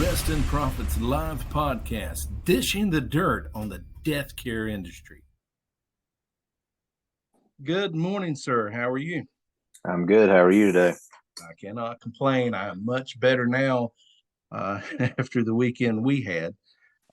Rest in Profits live podcast, dishing the dirt on the death care industry. Good morning, sir. How are you? I'm good. How are you today? I cannot complain. I am much better now after the weekend we had.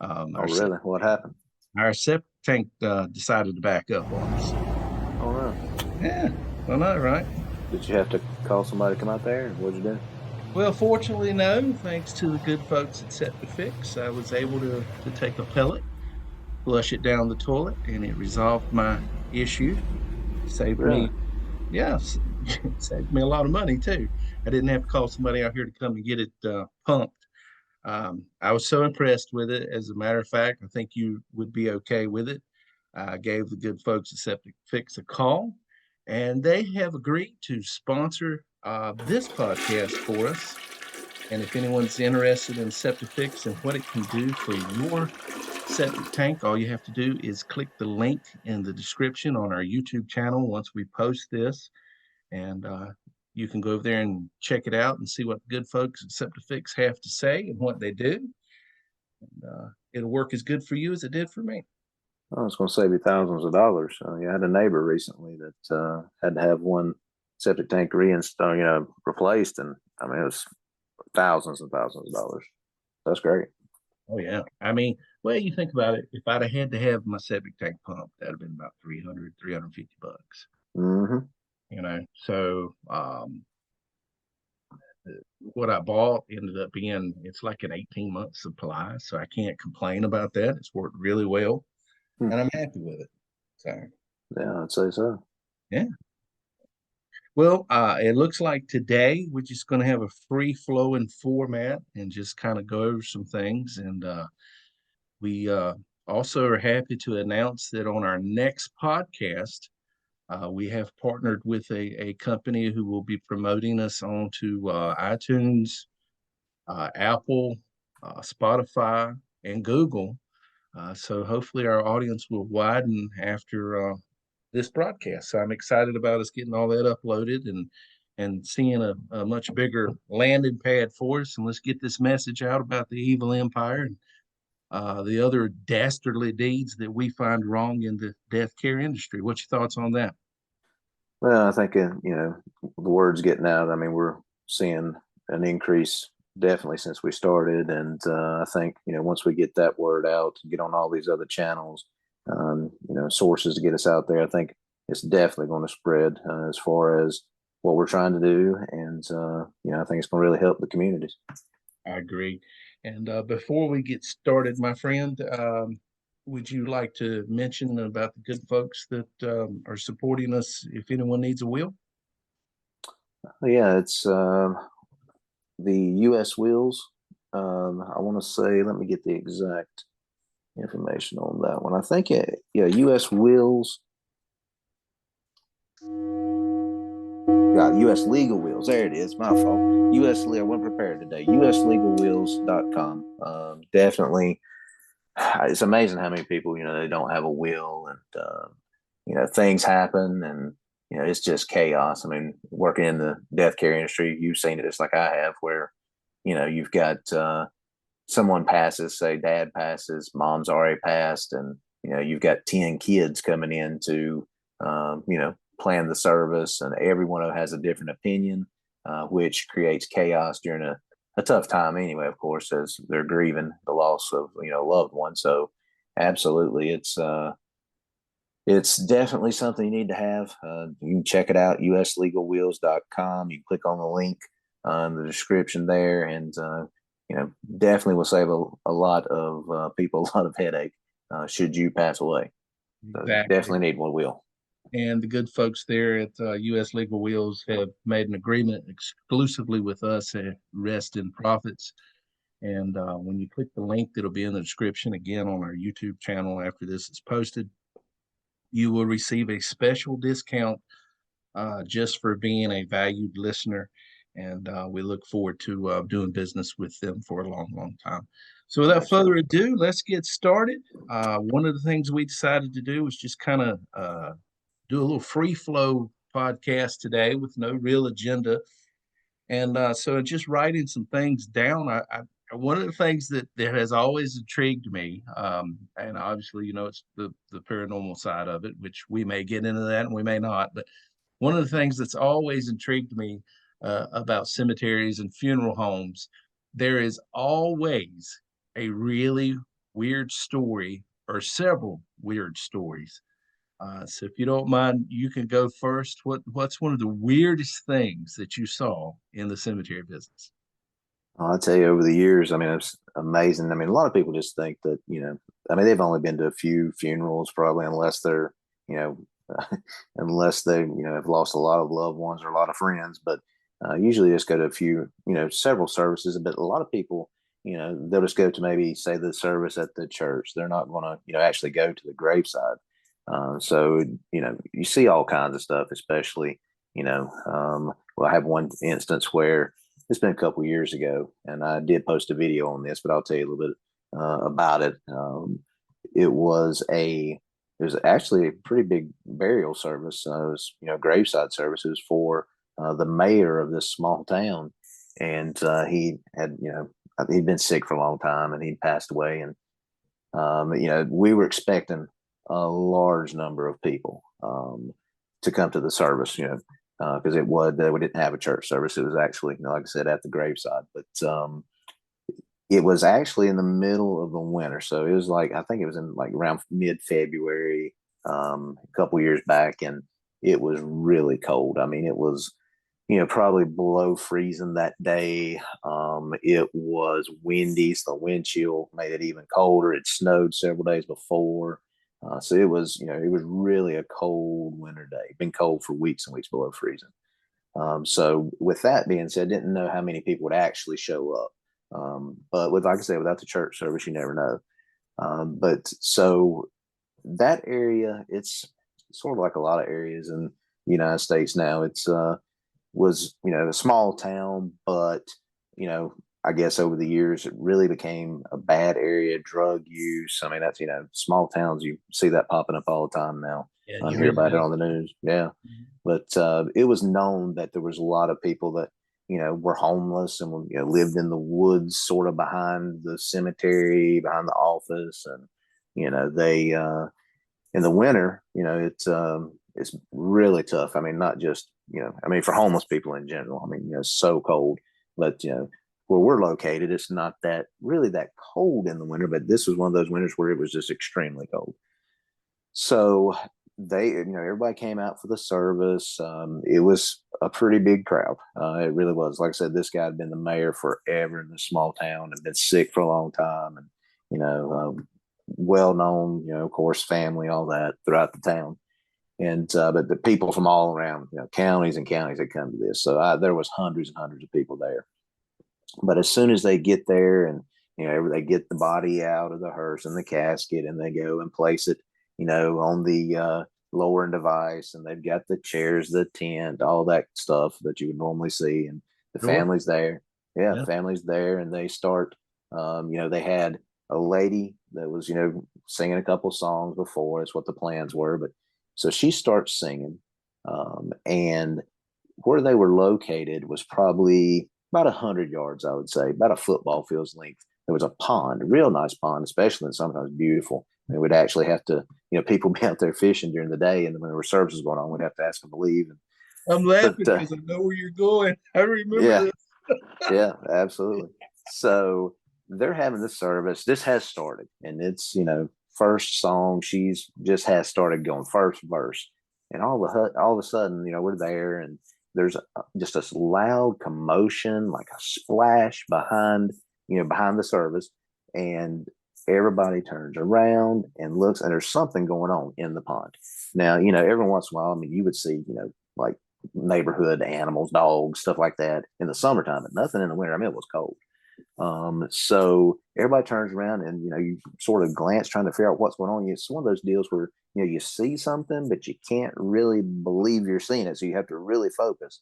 Oh, really? What happened? Our septic tank decided to back up on us. Oh, no. Yeah, well, not right. Did you have to call somebody to come out there? What'd you do? Well, fortunately, no. Thanks to the good folks at Septic, I was able to take a pellet, flush it down the toilet, and it resolved my issue. Saved Really? me, yeah, saved me a lot of money too. I didn't have to call somebody out here to come and get it pumped. I was so impressed with it. As a matter of fact, I think you would be okay with it. I gave the good folks at Septic Fix a call, and they have agreed to sponsor this podcast for us. And if anyone's interested in Septic Fix and what it can do for your septic tank, all you have to do is click the link in the description on our YouTube channel once we post this. And you can go over there and check it out and see what the good folks at Septic Fix have to say and what they do. And, it'll work as good for you as it did for me. Oh, it's going to save you thousands of dollars. I had a neighbor recently that had to have one septic tank reinstalled, replaced, and I mean it was thousands and thousands of dollars. That's great. Oh yeah. I mean, well, you think about it. If I'd have had to have my septic tank pumped, that'd have been about 350 bucks. Mm-hmm. So what I bought ended up being, it's like an 18-month supply. So I can't complain about that. It's worked really well and I'm happy with it. So yeah, I'd say so. Yeah. Well, it looks like today we're just going to have a free flowing format and just kind of go over some things. And we also are happy to announce that on our next podcast, we have partnered with a company who will be promoting us onto iTunes, Apple, Spotify, and Google. So hopefully our audience will widen after this broadcast. So I'm excited about us getting all that uploaded and seeing a much bigger landing pad for us. And let's get this message out about the evil empire and the other dastardly deeds that we find wrong in the death care industry. What's your thoughts on that? Well, I think the word's getting out. I mean, we're seeing an increase definitely since we started, and I think once we get that word out, get on all these other channels, sources to get us out there, I think it's definitely going to spread as far as what we're trying to do, and I think it's going to really help the communities. I agree. And before we get started, my friend, would you like to mention about the good folks that are supporting us if anyone needs a wheel? Yeah, it's the U.S. Wheels. I want to say, let me get the exact information on that one. I think U.S. Wheels. Got U.S. Legal Wheels. There it is. My fault. U.S. I wasn't prepared today. USLegalWheels.com. Definitely. It's amazing how many people, they don't have a will, and, things happen, and, it's just chaos. I mean, working in the death care industry, you've seen it just like I have, where, you've got someone passes, say dad passes, mom's already passed, and, you've got 10 kids coming in to, plan the service, and everyone has a different opinion, which creates chaos during a tough time anyway, of course, as they're grieving the loss of loved one. So absolutely, it's definitely something you need to have. You can check it out, uslegalwheels.com. You click on the link in the description there, and definitely will save a lot of people a lot of headache should you pass away. So Exactly. definitely need one wheel. And the good folks there at U.S. Legal Wheels have made an agreement exclusively with us at Rest in Profits. And when you click the link that'll be in the description, again, on our YouTube channel after this is posted, you will receive a special discount just for being a valued listener. And we look forward to doing business with them for a long, long time. So without further ado, let's get started. One of the things we decided to do was just kind of do a little free flow podcast today with no real agenda. And so just writing some things down, I one of the things that has always intrigued me, and obviously, it's the paranormal side of it, which we may get into that and we may not, but one of the things that's always intrigued me about cemeteries and funeral homes, there is always a really weird story or several weird stories. So if you don't mind, you can go first. What's one of the weirdest things that you saw in the cemetery business? I'll tell you, over the years, I mean, it's amazing. I mean, a lot of people just think that, I mean, they've only been to a few funerals, probably, unless they're, you know, unless they, have lost a lot of loved ones or a lot of friends. But usually just go to a few, several services. But a lot of people, they'll just go to maybe, say, the service at the church. They're not going to, actually go to the graveside. So, you see all kinds of stuff, especially, well, I have one instance where it's been a couple years ago, and I did post a video on this, but I'll tell you a little bit about it. It was it was actually a pretty big burial service. It was, graveside service. It was for the mayor of this small town, and he had, he'd been sick for a long time, and he'd passed away. And we were expecting a large number of people to come to the service, because we didn't have a church service. It was actually, like I said, at the graveside. But it was actually in the middle of the winter, so it was like, I think it was in like around mid-February, a couple years back, and it was really cold. I mean, it was, probably below freezing that day. It was windy, so the wind chill made it even colder. It snowed several days before. So it was, it was really a cold winter day. Been cold for weeks and weeks below freezing. So with that being said, I didn't know how many people would actually show up. But like I said, without the church service, you never know. But so that area, it's sort of like a lot of areas in the United States now. It's was, a small town, but, I guess over the years it really became a bad area, drug use. I mean, that's, small towns, you see that popping up all the time now. Yeah, I you hear really about it do. on the news. Yeah. Mhm. But it was known that there was a lot of people that, were homeless and, lived in the woods, sort of behind the cemetery, behind the office. And, they, in the winter, it's really tough. I mean, not just, I mean, for homeless people in general. I mean, it's so cold. But where we're located, it's not that really that cold in the winter. But this was one of those winters where it was just extremely cold. So they, everybody came out for the service. It was a pretty big crowd. It really was. Like I said, this guy had been the mayor forever in this small town and been sick for a long time, and well known, of course, family, all that throughout the town. And but the people from all around, counties and counties had come to this. So there was hundreds and hundreds of people there. But as soon as they get there, and they get the body out of the hearse and the casket, and they go and place it, on the lowering device, and they've got the chairs, the tent, all that stuff that you would normally see, and the Sure. family's there. Yeah, Yeah. family's there, and they start. They had a lady that was, singing a couple songs before. That's what the plans were, but so she starts singing, and where they were located was probably about 100 yards, I would say, about a football field's length. There was a pond, a real nice pond, especially and sometimes beautiful. They would actually have to, people be out there fishing during the day, and when there were services going on, we'd have to ask them to leave. I'm But laughing because I know where you're going. I remember yeah, this. yeah, absolutely. So they're having this service. This has started, and it's, first song. She's just has started going, first verse, and all of a sudden, we're there, and there's just a loud commotion, like a splash behind, behind the service, and everybody turns around and looks, and there's something going on in the pond. Now, every once in a while, I mean, you would see, like neighborhood animals, dogs, stuff like that in the summertime, but nothing in the winter. I mean, it was cold. So everybody turns around, and you sort of glance trying to figure out what's going on. It's one of those deals where you see something, but you can't really believe you're seeing it, so you have to really focus.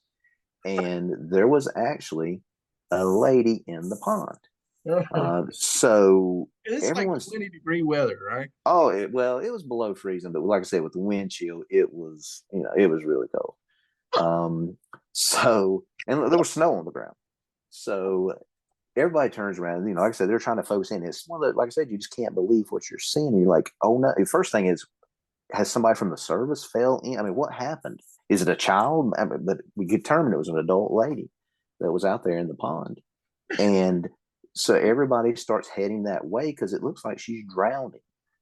And there was actually a lady in the pond. So It's like everyone's 20-degree weather, right? well, it was below freezing, but like I said, with the wind chill, it was it was really cold. Um, so and there was snow on the ground. So everybody turns around. Like I said, they're trying to focus in. It's one of the, like I said, you just can't believe what you're seeing. You're like, oh no. The first thing is, has somebody from the service fell in? I mean, what happened? Is it a child? I mean, but we determined it was an adult lady that was out there in the pond. And so everybody starts heading that way because it looks like she's drowning.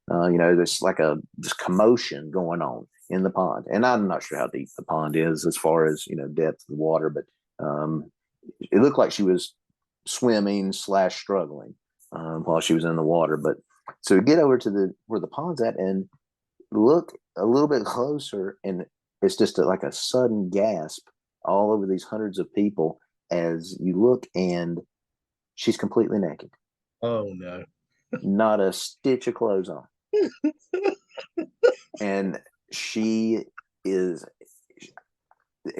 There's like a just commotion going on in the pond. And I'm not sure how deep the pond is as far as, depth of the water, but it looked like she was swimming slash struggling while she was in the water. But so we get over to the where the pond's at and look a little bit closer, and it's just like a sudden gasp all over these hundreds of people as you look, and she's completely naked, Oh no. not a stitch of clothes on, and she is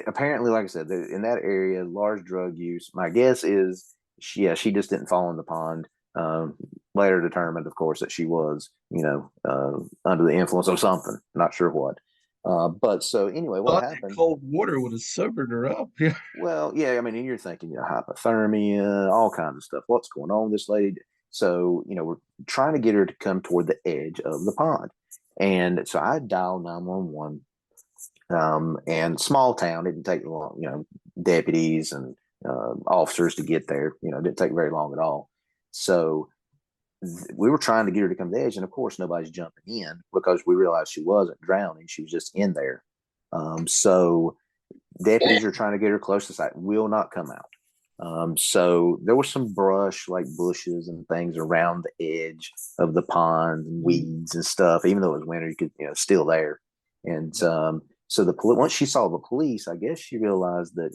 apparently, like I said, in that area, large drug use. My guess is she just didn't fall in the pond. Um, Later determined, of course, that she was, under the influence of something. Not sure what. But so anyway, what Thought that happened? cold water would have sobered her up. Yeah. Well, yeah, I mean, and you're thinking, hypothermia, all kinds of stuff. What's going on with this lady? So, we're trying to get her to come toward the edge of the pond. And so I dialed 911. And small town, it didn't take long, deputies and officers to get there. It didn't take very long at all. So we were trying to get her to come to the edge. And of course, nobody's jumping in because we realized she wasn't drowning. She was just in there. So deputies are trying to get her close to the site, will not come out. So there was some brush, like bushes and things around the edge of the pond, and weeds and stuff. Even though it was winter, you could, still there. And so once she saw the police, I guess she realized that,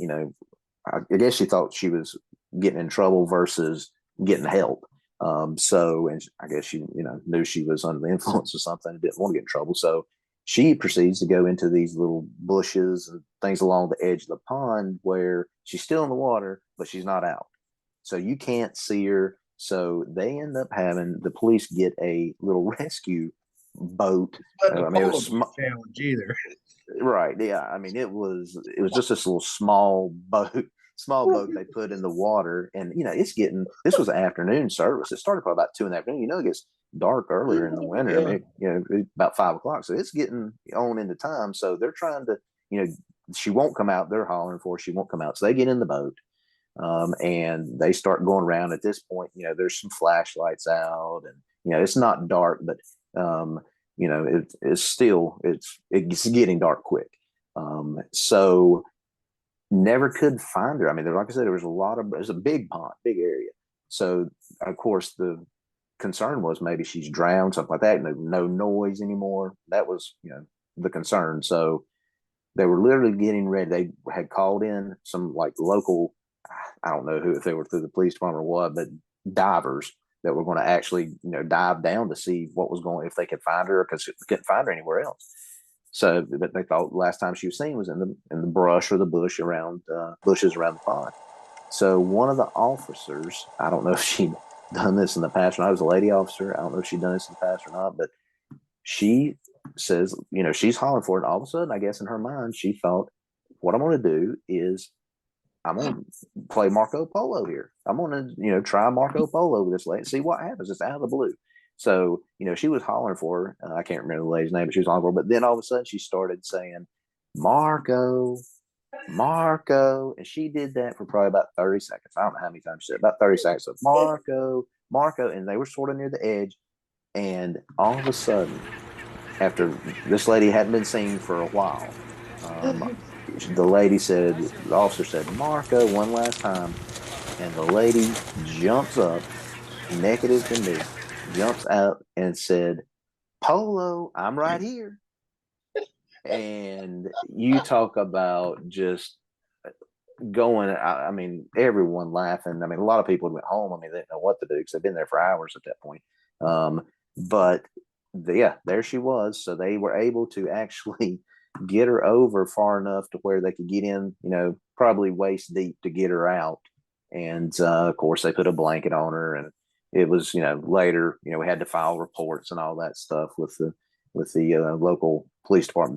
I guess she thought she was getting in trouble versus getting help. And I guess she, knew she was under the influence of something and didn't want to get in trouble. So she proceeds to go into these little bushes and things along the edge of the pond where she's still in the water, but she's not out. So you can't see her. So they end up having the police get a little rescue boat. Wasn't a I mean, it was polar bear challenge either. right. Yeah. I mean, it was just this little small boat, small boat they put in the water, and it's getting. This was an afternoon service. It started probably about 2 in the afternoon. It gets dark earlier in the winter. I Yeah. mean, about 5 o'clock. So it's getting on into time. So they're trying to, she won't come out. They're hollering for her. She won't come out. So they get in the boat. And they start going around. At this point, there's some flashlights out, and it's not dark, but it's still it's getting dark quick. So never could find her. I mean, like I said, there's a big pond, big area. So of course the concern was maybe she's drowned, something like that. No noise anymore. That was the concern. So they were literally getting ready. They had called in some like local, I don't know who, if they were through the police department or what, but divers that were going to actually, dive down to see what was going, if they could find her, because they couldn't find her anywhere else. So, but they thought last time she was seen was in the brush or the bushes around the pond. So one of the officers, I don't know if she'd done this in the past or not. I was a lady officer. I don't know if she'd done this in the past or not, but she says, she's hollering for it. And all of a sudden, I guess in her mind, she thought, what I'm going to do is I'm going to play Marco Polo here. I'm going to, try Marco Polo with this lady and see what happens. It's out of the blue. So, she was hollering for her. I can't remember the lady's name, but she was hollering for her. But then all of a sudden she started saying, Marco, Marco. And she did that for probably about 30 seconds. I don't know how many times she said, about 30 seconds. So Marco, Marco. And they were sort of near the edge. And all of a sudden, after this lady hadn't been seen for a while, the officer said, Marco, one last time. And the lady jumps up, naked as can be, jumps out and said, Polo, I'm right here. And you talk about just going, I mean, everyone laughing. I mean, a lot of people went home. I mean, they didn't know what to do because they've been there for hours at that point. But yeah, there she was. So they were able to actually get her over far enough to where they could get in, probably waist deep to get her out. And of course, they put a blanket on her, and it was, later, we had to file reports and all that stuff with the local police department.